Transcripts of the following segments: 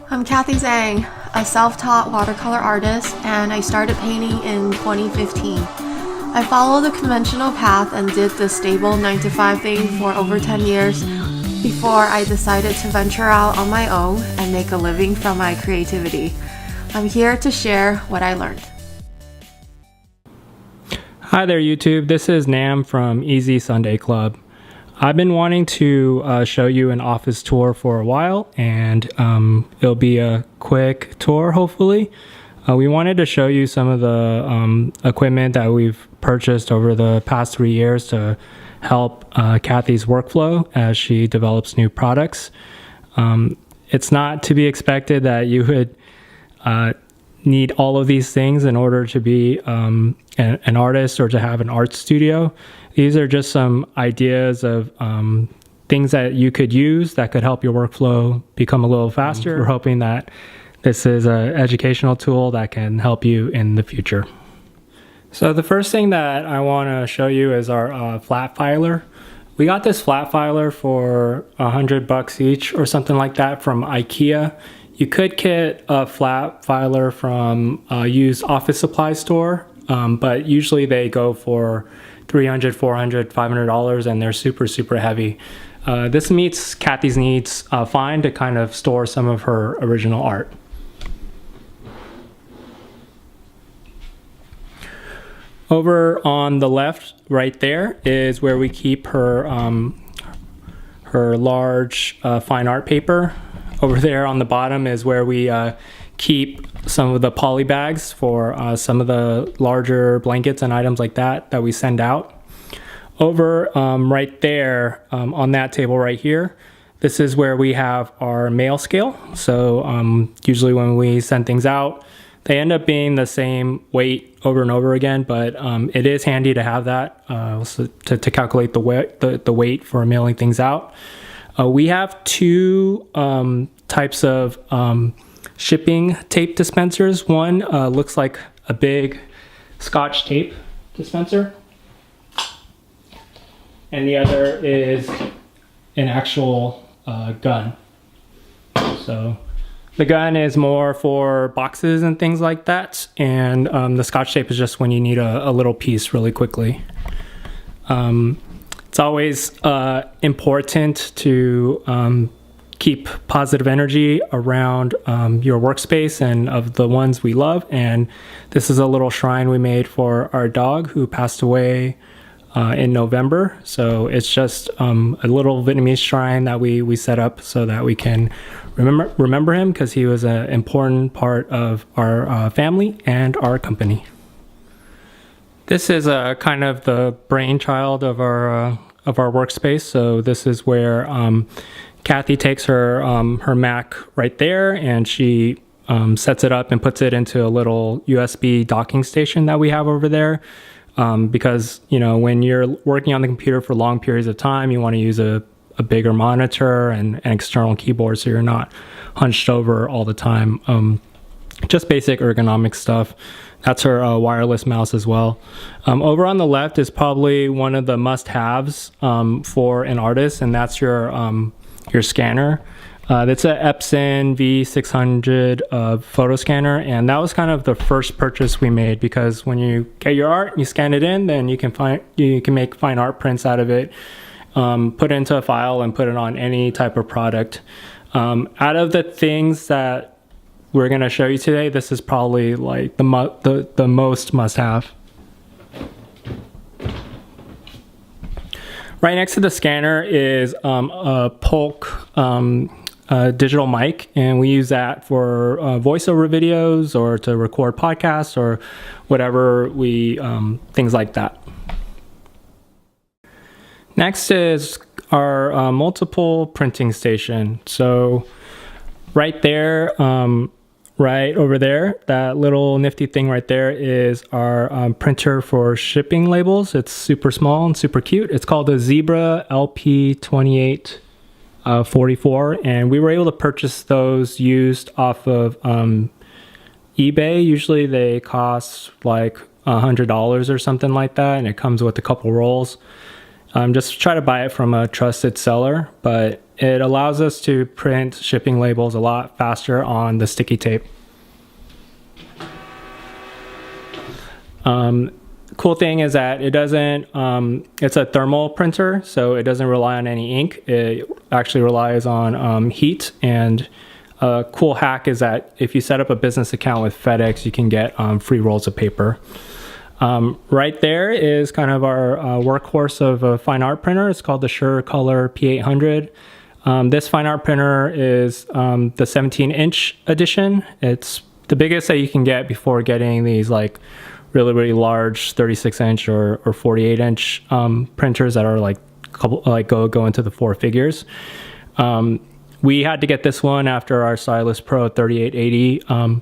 I'm Cathy Zhang, a self-taught watercolor artist, and I started painting in 2015. I followed the conventional path and did the stable 9-to-5 thing for over 10 years before I decided to venture out on my own and make a living from my creativity. I'm here to share what I learned. Hi there YouTube, this is Nam from Easy Sunday Club. I've been wanting to show you an office tour for a while, and it'll be a quick tour hopefully. We wanted to show you some of the equipment that we've purchased over the past 3 years to help Cathy's workflow as she develops new products. It's not to be expected that you would need all of these things in order to be an artist or to have an art studio. These are just some ideas of things that you could use that could help your workflow become a little faster. We're hoping that this is an educational tool that can help you in the future. So the first thing that I want to show you is our flat filer. We got this flat filer for $100 each or something like that from Ikea. You could get a flat filer from a used office supply store, but usually they go for $300, $400, $500, and they're super heavy. This meets Cathy's needs fine to kind of store some of her original art. Over on the left, right there, is where we keep her her large fine art paper. Over there on the bottom is where we keep some of the poly bags for some of the larger blankets and items like that we send out. Over right there on that table right here, this is where we have our mail scale. So usually when we send things out, they end up being the same weight over and over again, but it is handy to have that so to calculate the weight for mailing things out. We have two types of shipping tape dispensers. One looks like a big Scotch tape dispenser, and the other is an actual gun. So the gun is more for boxes and things like that, and the Scotch tape is just when you need a little piece really quickly. It's always important to keep positive energy around your workspace and of the ones we love. And this is a little shrine we made for our dog who passed away in November. So it's just a little Vietnamese shrine that we set up so that we can remember him, because he was an important part of our family and our company. This is kind of the brainchild of our workspace. So this is where Cathy takes her Mac right there, and she sets it up and puts it into a little USB docking station that we have over there. Because when you're working on the computer for long periods of time, you want to use a bigger monitor and an external keyboard so you're not hunched over all the time. Just basic ergonomic stuff. That's her wireless mouse as well. Over on the left is probably one of the must-haves for an artist, and that's your scanner. That's an Epson V600 photo scanner, and that was kind of the first purchase we made, because when you get your art, you scan it in, then you can make fine art prints out of it, put it into a file, and put it on any type of product. Out of the things that we're going to show you today, this is probably like the most must-have. Right next to the scanner is a Polk digital mic, and we use that for voiceover videos or to record podcasts or whatever things like that. Next is our multiple printing station. So right there, right over there, that little nifty thing right there is our printer for shipping labels. It's super small and super cute. It's called the Zebra LP2844, and we were able to purchase those used off of eBay. Usually they cost like $100 or something like that, and it comes with a couple rolls. Just try to buy it from a trusted seller, but it allows us to print shipping labels a lot faster on the sticky tape. Cool thing is that it doesn't, it's a thermal printer, so it doesn't rely on any ink. It actually relies on heat. And a cool hack is that if you set up a business account with FedEx, you can get free rolls of paper. Right there is kind of our workhorse of a fine art printer. It's called the Surecolor P800. This fine art printer is the 17-inch edition. It's the biggest that you can get before getting these like really large 36-inch or 48-inch printers that are like go into the 4 figures. We had to get this one after our Stylus Pro 3880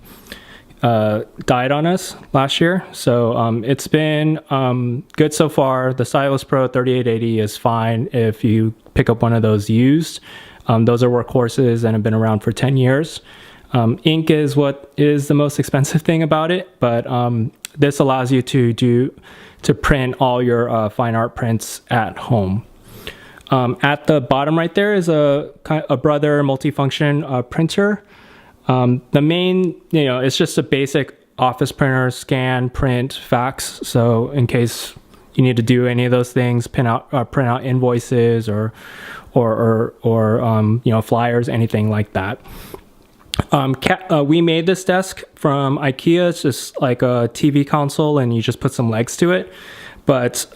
died on us last year. So it's been good so far. The Stylus Pro 3880 is fine if you pick up one of those used. Those are workhorses and have been around for 10 years. Ink is what is the most expensive thing about it, but this allows you to print all your fine art prints at home. At the bottom right there is a Brother multifunction printer. The main, it's just a basic office printer, scan, print, fax. So in case you need to do any of those things, print out invoices or flyers, anything like that. We made this desk from Ikea. It's just like a TV console and you just put some legs to it. But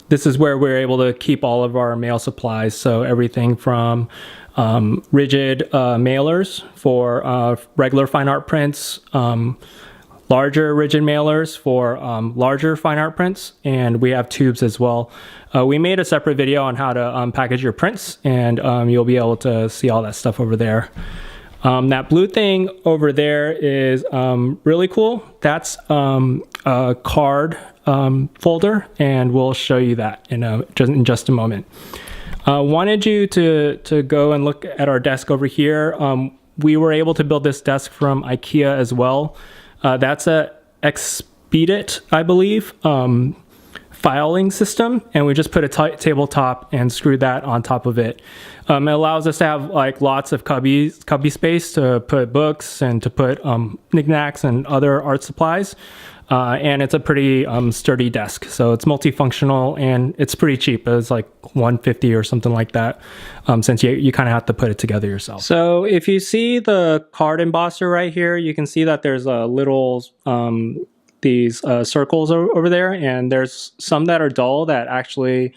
this is where we're able to keep all of our mail supplies. So everything from rigid mailers for regular fine art prints, larger rigid mailers for larger fine art prints, and we have tubes as well. We made a separate video on how to package your prints, and you'll be able to see all that stuff over there. That blue thing over there is really cool. That's a card folder, and we'll show you that in just a moment. Wanted you to go and look at our desk over here. We were able to build this desk from Ikea as well. That's a Expedit, I believe, filing system, and we just put a tabletop and screwed that on top of it. It allows us to have like lots of cubby space to put books and to put knickknacks and other art supplies. And it's a pretty sturdy desk, so it's multifunctional and it's pretty cheap. It's like $150 or something like that, since you kind of have to put it together yourself. So if you see the card embosser right here, you can see that there's a little these circles over there, and there's some that are dull that actually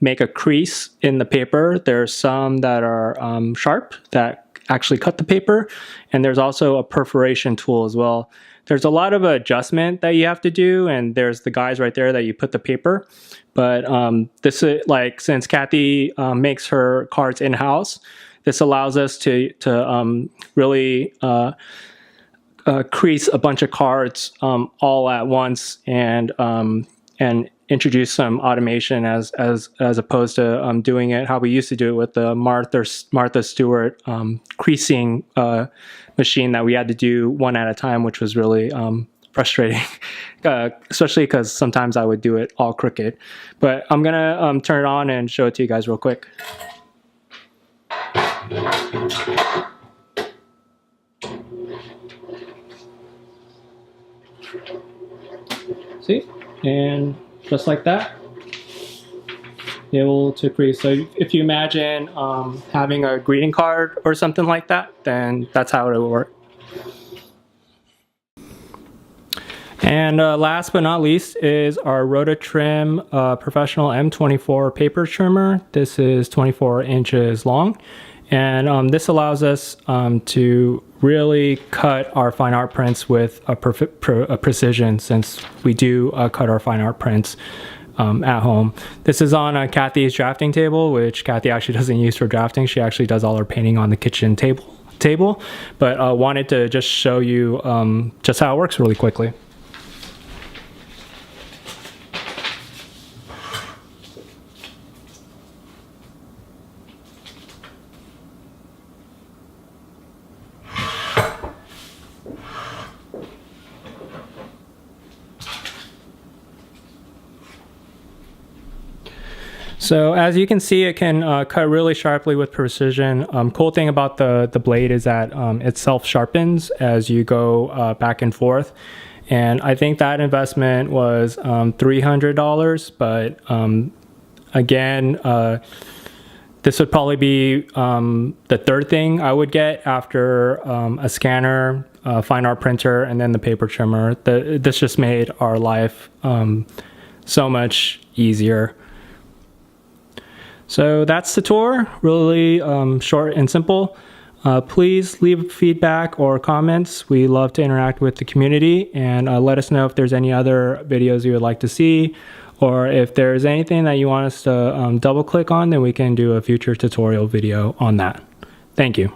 make a crease in the paper. There's some that are sharp that actually cut the paper, and there's also a perforation tool as well. There's a lot of adjustment that you have to do, and there's the guys right there that you put the paper. But this is like, since Cathy makes her cards in-house, this allows us to really crease a bunch of cards all at once and introduce some automation as opposed to doing it how we used to do it with the Martha Stewart creasing machine that we had to do one at a time, which was really frustrating, especially because sometimes I would do it all crooked. But I'm gonna turn it on and show it to you guys real quick. See? And just like that, be able to crease. So if you imagine having a greeting card or something like that, then that's how it would work. And last but not least is our Rotatrim Professional M24 paper trimmer. This is 24 inches long, and this allows us to really cut our fine art prints with a precision, since we do cut our fine art prints at home. This is on Cathy's drafting table, which Cathy actually doesn't use for drafting. She actually does all her painting on the kitchen table. But wanted to just show you just how it works really quickly. So as you can see, it can cut really sharply with precision. Cool thing about the blade is that it self-sharpens as you go back and forth. And I think that investment was $300, but again, this would probably be the third thing I would get after a scanner, fine art printer, and then the paper trimmer. This just made our life so much easier. So that's the tour, really short and simple. Please leave feedback or comments. We love to interact with the community, and let us know if there's any other videos you would like to see, or if there's anything that you want us to double click on, then we can do a future tutorial video on that. Thank you.